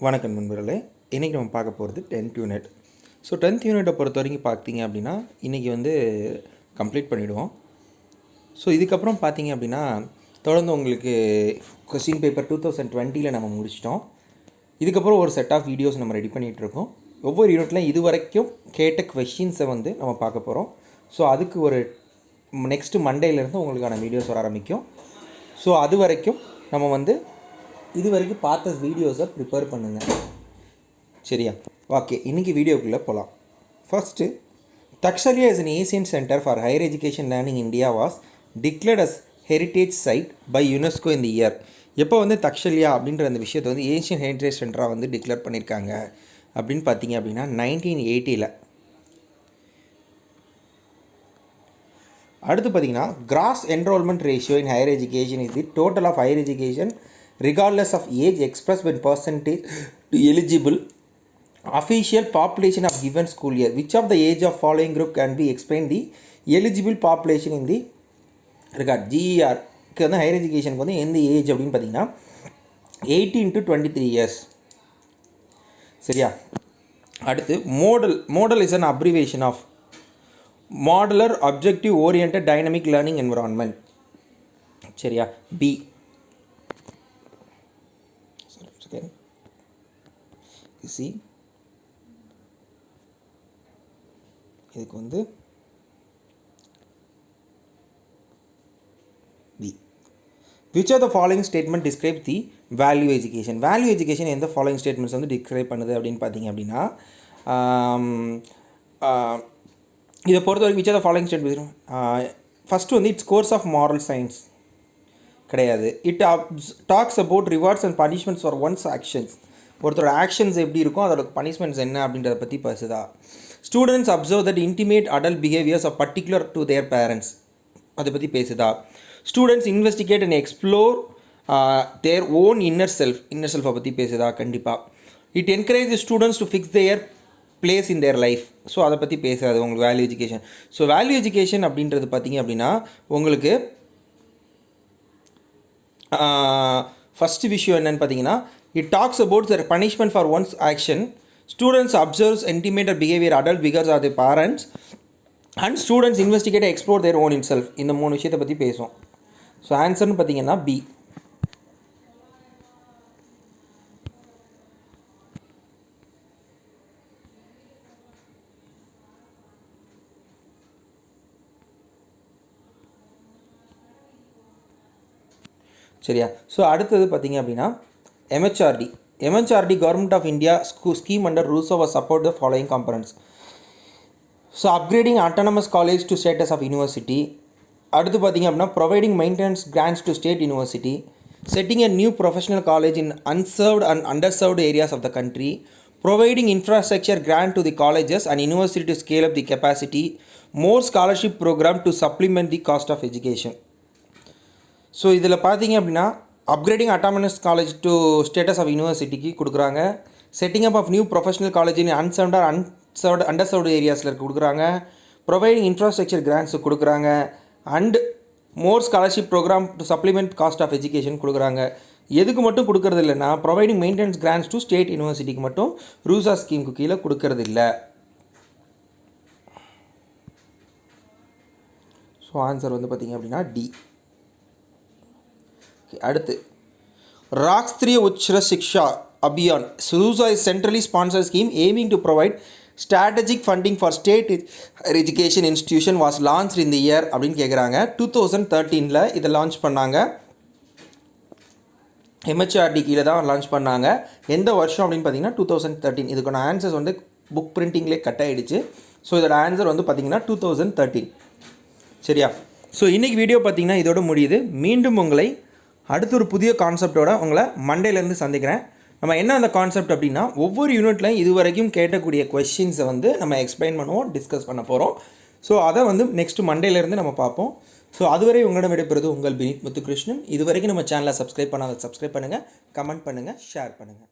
வணக்கம் நண்பர்களே, இன்றைக்கி நம்ம பார்க்க போகிறது 10th யூனிட். ஸோ 10th யூனிட்டை பொறுத்த வரைக்கும் பார்த்தீங்க அப்படின்னா இன்றைக்கி வந்து கம்ப்ளீட் பண்ணிவிடுவோம். ஸோ இதுக்கப்புறம் பார்த்தீங்க அப்படின்னா தொடர்ந்து உங்களுக்கு கொஸ்டின் பேப்பர் 2020 நம்ம முடிச்சிட்டோம். இதுக்கப்புறம் ஒரு செட் ஆஃப் வீடியோஸ் நம்ம ரெடி பண்ணிகிட்ருக்கோம். ஒவ்வொரு யூனிட்லையும் இது வரைக்கும் கேட்ட கொஷின்ஸை வந்து நம்ம பார்க்க போகிறோம். ஸோ அதுக்கு ஒரு நெக்ஸ்ட்டு மண்டேலேருந்து உங்களுக்கான வீடியோஸ் வர ஆரம்பிக்கும். ஸோ அது வரைக்கும் நம்ம வந்து இது வரைக்கும் பார்த்த வீடியோஸை ப்ரிப்பேர் பண்ணுங்கள், சரியா? ஓகே, இன்றைக்கி வீடியோக்குள்ளே போகலாம். First, Taxila is an Asian centre for higher education learning India was declared as heritage site by UNESCO இந்த இயர். எப்போ வந்து தக்ஷலியா அப்படின்ற அந்த விஷயத்தை வந்து ஏசியன் ஹெரிட்டேஜ் சென்டராக வந்து டிக்ளேர் பண்ணியிருக்காங்க அப்படின்னு பார்த்தீங்க அப்படின்னா 1980. அடுத்து பார்த்தீங்கன்னா gross enrolment ratio in higher education is the total of higher education regardless of age expressed when percentage to eligible official population of given school year. Which of the age of following group can be explained the eligible population in the regard? GER க்கு வந்து higher எஜுகேஷனுக்கு வந்து எந்த age அப்படின்னு பார்த்தீங்கன்னா 18 to 23 years, சரியா? அடுத்து MODEL is an abbreviation of modular objective oriented dynamic learning environment, சரியா? B. C, இதுக்கு வந்து B. Which are the following statement describe the value education? Value education எந்த ஃபாலோயிங் ஸ்டேட்மெண்ட்ஸ் வந்து டிஸ்கிரைப் பண்ணுது அப்படின்னு பார்த்தீங்க அப்படின்னா இதை பொறுத்த வரைக்கும் which are the following statement, first வந்து it's course of moral science கிடையாது. It talks about rewards and punishments for one's actions. ஒருத்தரோட ஆக்ஷன்ஸ் எப்படி இருக்கும், அதோட பனிஷ்மெண்ட்ஸ் என்ன அப்படின்றத பற்றி பேசுதா. Students observe that intimate adult behaviours of particular to their parents, அதை பற்றி பேசுதா. Students investigate and explore their own inner செல்ஃபை பற்றி பேசுதா. கண்டிப்பாக. It encourage students to fix their place in their life. So அதை பற்றி பேசாது உங்களுக்கு value education. So value education அப்படின்றது பார்த்தீங்க அப்படின்னா உங்களுக்கு ஃபஸ்ட்டு விஷயம் என்னென்னு பார்த்தீங்கன்னா it talks about the punishment for one's action. Students observes intimated behaviour adult because are the parents and students investigate explore their own in self. இந்த 3 விஷயத்தை பற்றி பேசும். ஸோ ஆன்சர்னு பார்த்தீங்கன்னா பி. சரியா? ஸோ அடுத்தது பார்த்தீங்க அப்படின்னா MHRD government of India scheme under rules of support the following components. So upgrading autonomous college to status of university. அடுத்து பார்த்தீங்க அப்படின்னா providing maintenance grants to state university. Setting a new professional college in unserved and underserved areas of the country. Providing infrastructure grant to the colleges and university to scale up the capacity. More scholarship programme to supplement the cost of education. So இதில் பார்த்தீங்க அப்படின்னா upgrading autonomous college to status of யூனிவர்சிட்டிக்கு கொடுக்குறாங்க. Setting up of new professional college in underserved ஏரியாஸில் கொடுக்குறாங்க. Providing infrastructure grants கொடுக்குறாங்க. And more scholarship programme to supplement cost of education கொடுக்குறாங்க. எதுக்கு மட்டும் கொடுக்கறது இல்லைன்னா providing maintenance grants to state யூனிவர்சிட்டிக்கு மட்டும் ரூசா ஸ்கீமுக்கு கீழே கொடுக்கறது இல்லை. ஸோ ஆன்சர் வந்து பார்த்திங்க அப்படின்னா டி. அடுத்து Rashtriya Uchcha Shiksha Abhiyan RUSA is centrally sponsored scheme aiming to provide strategic funding for state education institution was launch in the year அப்படின்னு கேட்குறாங்க. 2013 இதை லான்ச் பண்ணாங்க. MHRD கீழே தான் லான்ச் பண்ணாங்க. எந்த வருஷம் அப்படின்னு பார்த்தீங்கன்னா 2013. இதுக்கான ஆன்சர்ஸ் வந்து புக் பிரிண்டிங்லேயே கட் ஆகிடுச்சு. ஸோ இதோட ஆன்சர் வந்து பார்த்திங்கன்னா 2013, சரியா? ஸோ இன்றைக்கி வீடியோ பார்த்திங்கன்னா இதோட முடியுது. மீண்டும் உங்களை அடுத்த ஒரு புதிய கான்செப்டோட உங்களை மண்டேலேருந்து சந்திக்கிறேன். நம்ம என்ன அந்த கான்செப்ட் அப்படின்னா ஒவ்வொரு யூனிட்லையும் இது வரைக்கும் கேட்கக்கூடிய கொஸ்டின்ஸை வந்து நம்ம எக்ஸ்பிளைன் பண்ணுவோம், டிஸ்கஸ் பண்ண போகிறோம். ஸோ அதை வந்து நெக்ஸ்ட் மண்டேலேருந்து நம்ம பார்ப்போம். ஸோ அதுவரை உங்களிடம் விடைபெறுவது உங்கள் வினித் முத்துகிருஷ்ணன். இது வரைக்கும் நம்ம சேனலை சப்ஸ்கிரைப் பண்ணுங்கள், கமெண்ட் பண்ணுங்கள், ஷேர் பண்ணுங்கள்.